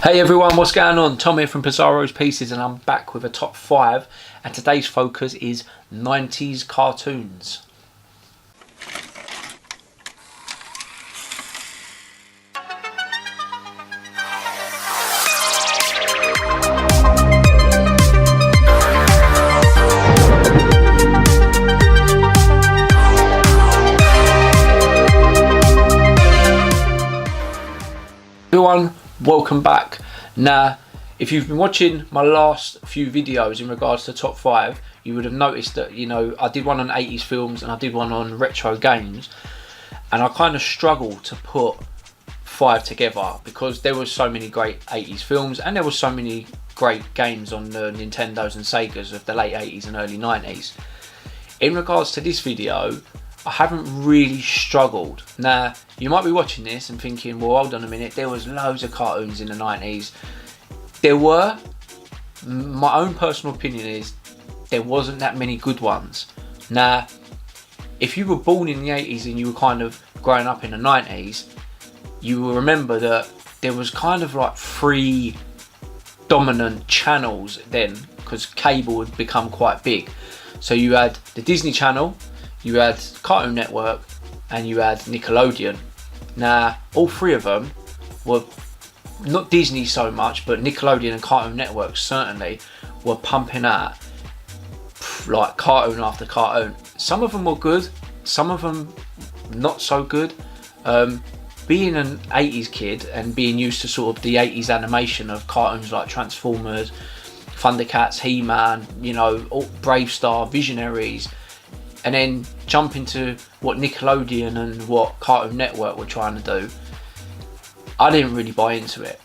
Hey everyone, what's going on? Tom here from Pizarro's Pieces, and I'm back with a top 5, and today's focus is 90s cartoons. Everyone, welcome back. Now, if you've been watching my last few videos in regards to top 5, you would have noticed that, I did one on 80s films and I did one on retro games, and I kind of struggled to put 5 together because there was so many great 80s films and there were so many great games on the Nintendos and Segas of the late 80s and early 90s. In regards to this video, I haven't really struggled. Now, you might be watching this and thinking, well, hold on a minute, there was loads of cartoons in the 90s. There were. My own personal opinion is there wasn't that many good ones. Now, if you were born in the 80s and you were kind of growing up in the 90s, you will remember that there was kind of like 3 dominant channels then, because cable had become quite big. So you had the Disney Channel, you had Cartoon Network, and you had Nickelodeon. Now, all 3 of them were, not Disney so much, but Nickelodeon and Cartoon Network certainly were pumping out like cartoon after cartoon. Some of them were good, some of them not so good. Being an 80s kid and being used to sort of the 80s animation of cartoons like Transformers, Thundercats, He-Man, Brave Star, Visionaries, and then jump into what Nickelodeon and what Cartoon Network were trying to do, I didn't really buy into it.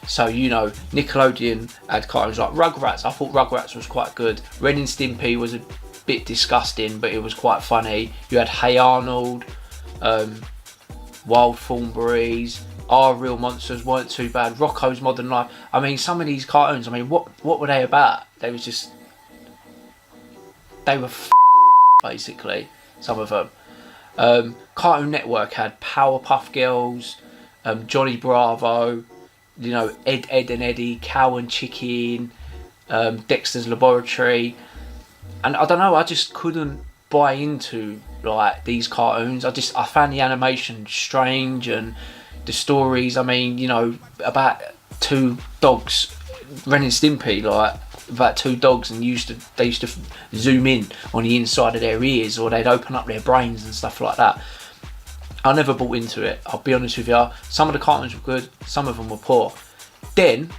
So, Nickelodeon had cartoons like Rugrats. I thought Rugrats was quite good. Ren and Stimpy was a bit disgusting, but it was quite funny. You had Hey Arnold, Wild Thornberrys, Our Real Monsters weren't too bad. Rocko's Modern Life. I mean, some of these cartoons, what were they about? They were basically, some of them. Cartoon Network had Powerpuff Girls, Johnny Bravo, Ed, Ed and Eddie, Cow and Chicken, Dexter's Laboratory, and I don't know, I just couldn't buy into like these cartoons. I found the animation strange and the stories. About 2 dogs, Ren and Stimpy, like about 2 dogs, and they used to zoom in on the inside of their ears, or they'd open up their brains and stuff like that. I never bought into it, I'll be honest with you. Some of the cartoons were good, some of them were poor. Then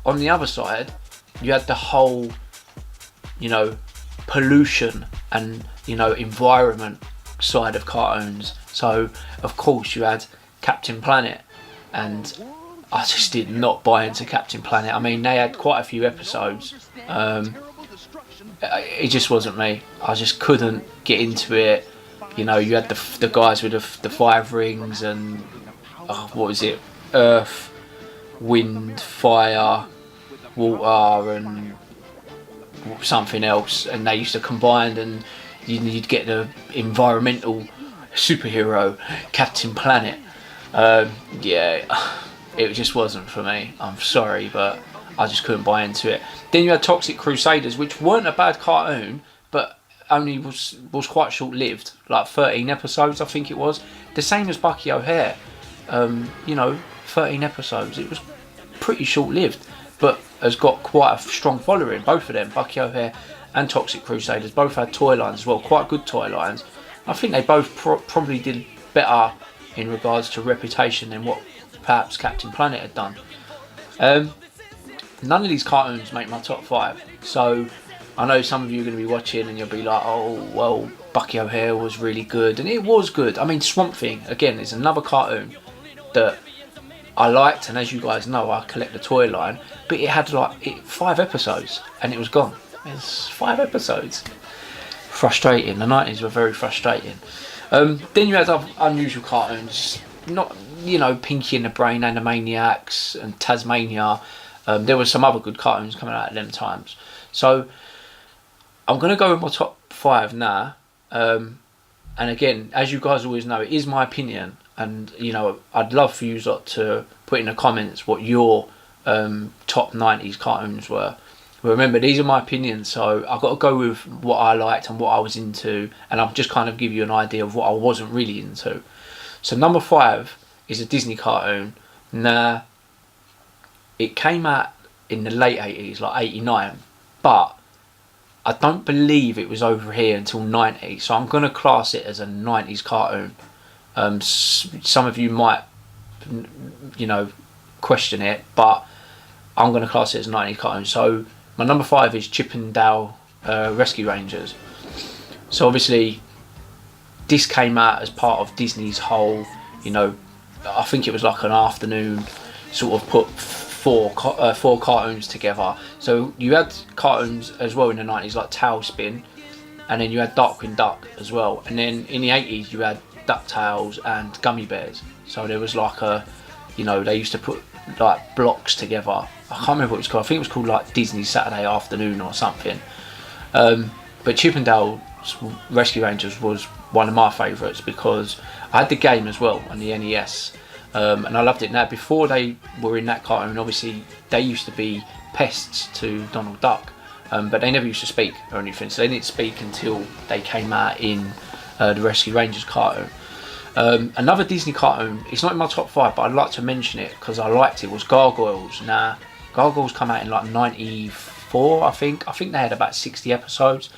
on the other side, you had the whole pollution and environment side of cartoons. So of course you had Captain Planet, and I just did not buy into Captain Planet. I mean, they had quite a few episodes. It just wasn't me. I just couldn't get into it. You had the guys with the 5 rings and what was it? Earth, wind, fire, water, and something else. And they used to combine, and you'd get the environmental superhero Captain Planet. It just wasn't for me. I'm sorry, but I just couldn't buy into it. Then you had Toxic Crusaders, which weren't a bad cartoon, but only was quite short-lived, like 13 episodes I think it was. The same as Bucky O'Hare, 13 episodes. It was pretty short-lived, but has got quite a strong following, both of them, Bucky O'Hare and Toxic Crusaders. Both had toy lines as well, quite good toy lines. I think they both probably did better in regards to reputation than what perhaps Captain Planet had done. None of these cartoons make my top 5, so I know some of you are going to be watching and you'll be like, oh well, Bucky O'Hare was really good, and it was good. I mean, Swamp Thing again is another cartoon that I liked, and as you guys know, I collect the toy line, but it had 5 episodes and it was gone. It's 5 episodes. Frustrating. The 90s were very frustrating. Then you had other unusual cartoons, not Pinky and the Brain, Animaniacs and Tasmania. There were some other good cartoons coming out at them times. So I'm going to go with my top 5 now. And again, as you guys always know, it is my opinion, and I'd love for you lot to put in the comments what your top 90s cartoons were. But remember, these are my opinions, so I've got to go with what I liked and what I was into, and I'll just kind of give you an idea of what I wasn't really into. So number 5 is a Disney cartoon. Now, it came out in the late 80s, like 89, but I don't believe it was over here until 90, so I'm going to class it as a 90s cartoon. Some of you might, question it, but I'm going to class it as a 90s cartoon. So my number 5 is Chip and Dale Rescue Rangers. So obviously this came out as part of Disney's whole, I think it was like an afternoon sort of put four cartoons together. So you had cartoons as well in the 90s like Tailspin, and then you had Darkwing Duck as well, and then in the 80s you had DuckTales and Gummy Bears. So there was like they used to put like blocks together. I can't remember what it was called. I think it was called like Disney Saturday Afternoon or something. But Chip and Dale Rescue Rangers was one of my favourites because I had the game as well on the NES. And I loved it. Now, before they were in that cartoon, obviously they used to be pests to Donald Duck, but they never used to speak or anything, so they didn't speak until they came out in the Rescue Rangers cartoon. Another Disney cartoon, it's not in my top 5, but I'd like to mention it because I liked it, was Gargoyles. Now, Gargoyles come out in like 94, I think they had about 60 episodes.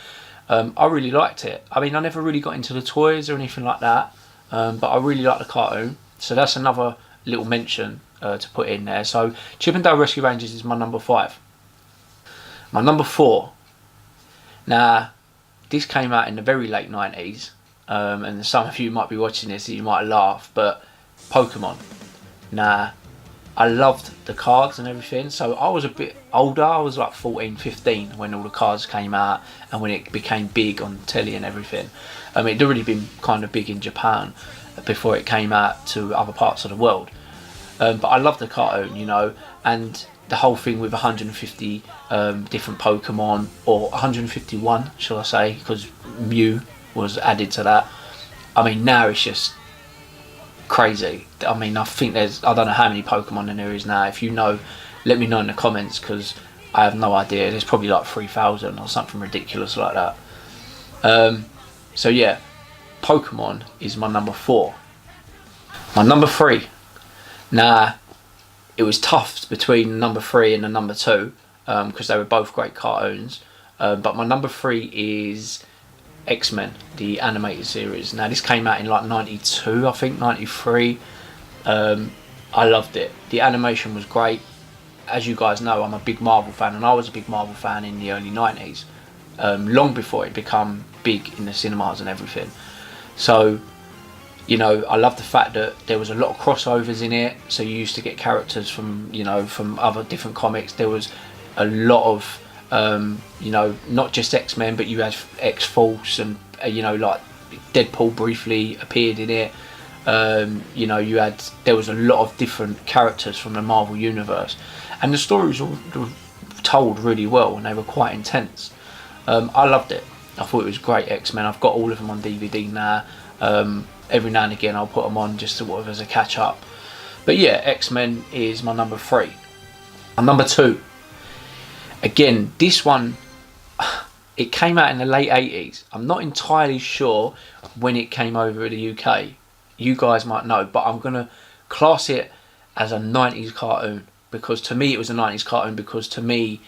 I really liked it. I mean, I never really got into the toys or anything like that, but I really liked the cartoon. So that's another little mention to put in there. So Chip and Dale Rescue Rangers is my number 5. My number 4. Now, this came out in the very late 90s, and some of you might be watching this and you might laugh, but Pokemon. Now, I loved the cards and everything, so I was a bit older. I was like 14, 15 when all the cards came out and when it became big on telly and everything. It'd already been kind of big in Japan before it came out to other parts of the world, but I loved the cartoon, and the whole thing with 150 different Pokemon, or 151 shall I say, because Mew was added to that. I mean, now it's just crazy. I mean, I think I don't know how many Pokemon there is now. If you know, let me know in the comments, because I have no idea. There's probably like 3,000 or something ridiculous like that. So yeah, Pokemon is my number 4. My number 3. Now, it was tough between number 3 and the number 2 because they were both great cartoons. But my number 3 is X-Men, the animated series. Now, this came out in like 92, I think, 93. I loved it. The animation was great. As you guys know, I'm a big Marvel fan, and I was a big Marvel fan in the early 90s, long before it became big in the cinemas and everything. So, I love the fact that there was a lot of crossovers in it. So you used to get characters from, from other different comics. There was a lot of, not just X-Men, but you had X-Force and, like Deadpool briefly appeared in it. There was a lot of different characters from the Marvel Universe. And the stories were told really well, and they were quite intense. I loved it. I thought it was great. X-Men, I've got all of them on DVD now. Every now and again I'll put them on just sort of as a catch up. But yeah, X-Men is my number 3. And number 2, again, this one, it came out in the late 80s. I'm not entirely sure when it came over to the UK. You guys might know, but I'm going to class it as a 90s cartoon, because to me it was a 90s cartoon, because to me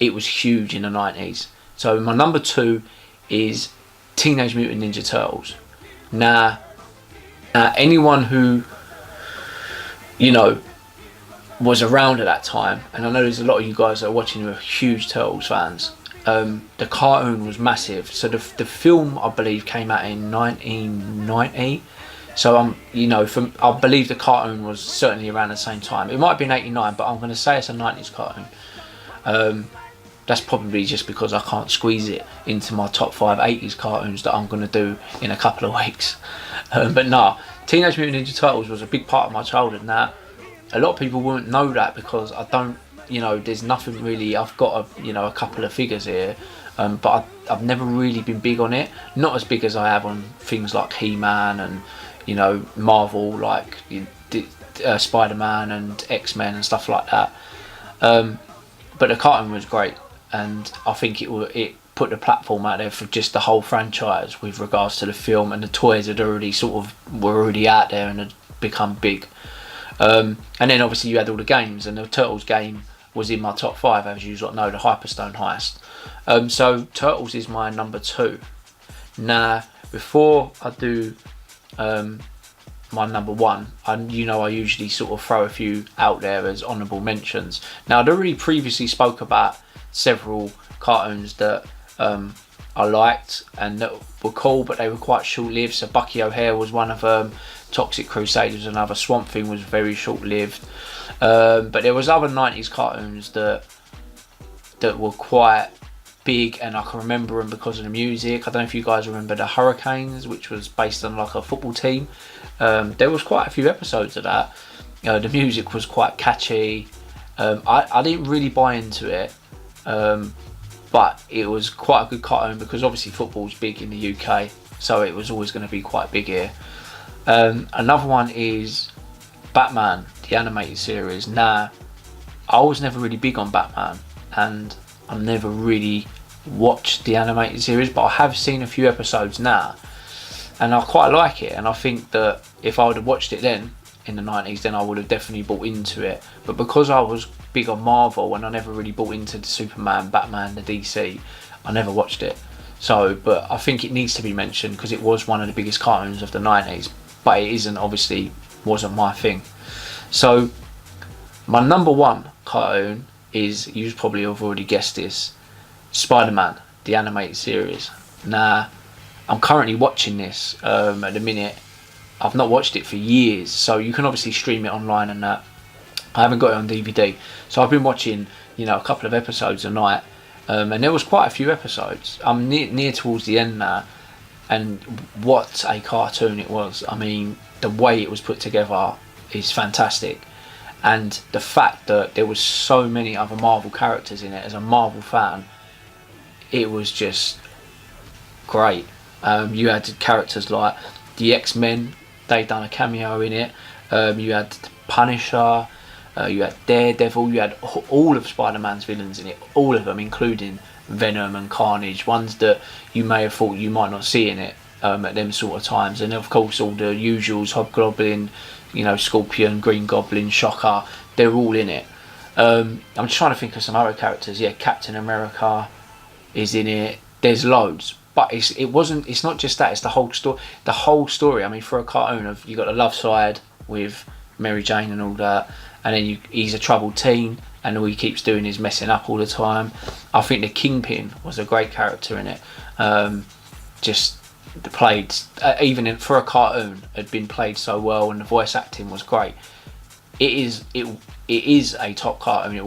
it was huge in the 90s. So my number 2 is Teenage Mutant Ninja Turtles. Now, anyone who, was around at that time, and I know there's a lot of you guys that are watching who are huge Turtles fans, the cartoon was massive. So the film, I believe, came out in 1990. So I believe the cartoon was certainly around the same time. It might have been 89, but I'm going to say it's a 90s cartoon. That's probably just because I can't squeeze it into my top 5 80s cartoons that I'm going to do in a couple of weeks. But no, Teenage Mutant Ninja Turtles was a big part of my childhood. Now, a lot of people wouldn't know that because I don't, there's nothing really. I've got a couple of figures here, but I've never really been big on it. Not as big as I have on things like He-Man and, Marvel, like Spider-Man and X-Men and stuff like that. But the cartoon was great, and I think it put the platform out there for just the whole franchise with regards to the film, and the toys had already were already out there and had become big. And then obviously you had all the games, and the Turtles game was in my top 5, as you know, the Hyperstone Heist. So Turtles is my number 2. Now, before I do my number 1, I usually sort of throw a few out there as honourable mentions. Now, I'd already previously spoke about several cartoons that I liked and that were cool, but they were quite short-lived. So Bucky O'Hare was one of them. Toxic Crusade was another. Swamp Thing was very short-lived. But there was other 90s cartoons that were quite big, and I can remember them because of the music. I don't know if you guys remember the Hurricanes, which was based on like a football team. There was quite a few episodes of that. The music was quite catchy. I didn't really buy into it, but it was quite a good cartoon because obviously football's big in the UK, so it was always going to be quite big here. Another one is Batman, the animated series. Now, I was never really big on Batman, and I've never really watched the animated series, but I have seen a few episodes now, and I quite like it. And I think that if I would have watched it then in the 90s, then I would have definitely bought into it. But because I was big on Marvel and I never really bought into the Superman, Batman, the DC, I never watched it. So, but I think it needs to be mentioned because it was one of the biggest cartoons of the 90s, but it wasn't my thing. So my number 1 cartoon is, you probably have already guessed this, Spider-Man, the animated series. Now, I'm currently watching this at the minute. I've not watched it for years, so you can obviously stream it online and that. I haven't got it on DVD, so I've been watching, a couple of episodes a night, and there was quite a few episodes. I'm near towards the end now, and what a cartoon it was. I mean, the way it was put together is fantastic, and the fact that there was so many other Marvel characters in it. As a Marvel fan, it was just great. You had characters like the X-Men, they done a cameo in it. You had Punisher, you had Daredevil, you had all of Spider-Man's villains in it, all of them, including Venom and Carnage, ones that you may have thought you might not see in it at them sort of times. And of course all the usuals, Hobgoblin, Scorpion, Green Goblin, Shocker, they're all in it. I'm just trying to think of some other characters. Yeah, Captain America is in it. There's loads, but it's not just that, it's the whole story. The whole story, I mean, for a cartoon, you got the love side with Mary Jane and all that, and then he's a troubled teen, and all he keeps doing is messing up all the time. I think the Kingpin was a great character in it. Just played, even for a cartoon, had been played so well, and the voice acting was great. It is a top cartoon. It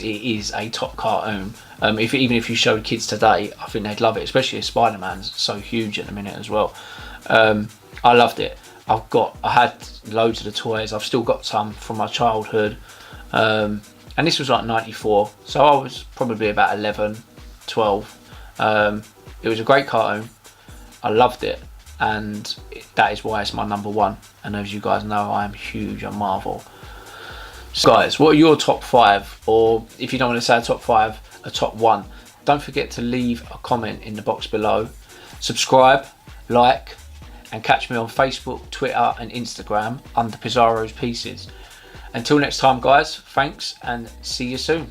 is a top cartoon. Even if you showed kids today, I think they'd love it, especially as Spider-Man's so huge at the minute as well. I loved it. I had loads of the toys. I've still got some from my childhood. And this was like 94, so I was probably about 11, 12. It was a great cartoon. I loved it, and that is why it's my number 1. And as you guys know, I am huge on Marvel. So guys, what are your top 5? Or if you don't want to say a top 5, a top 1. Don't forget to leave a comment in the box below. Subscribe, like, and catch me on Facebook, Twitter and Instagram under Pizarro's Pieces. Until next time guys, thanks and see you soon.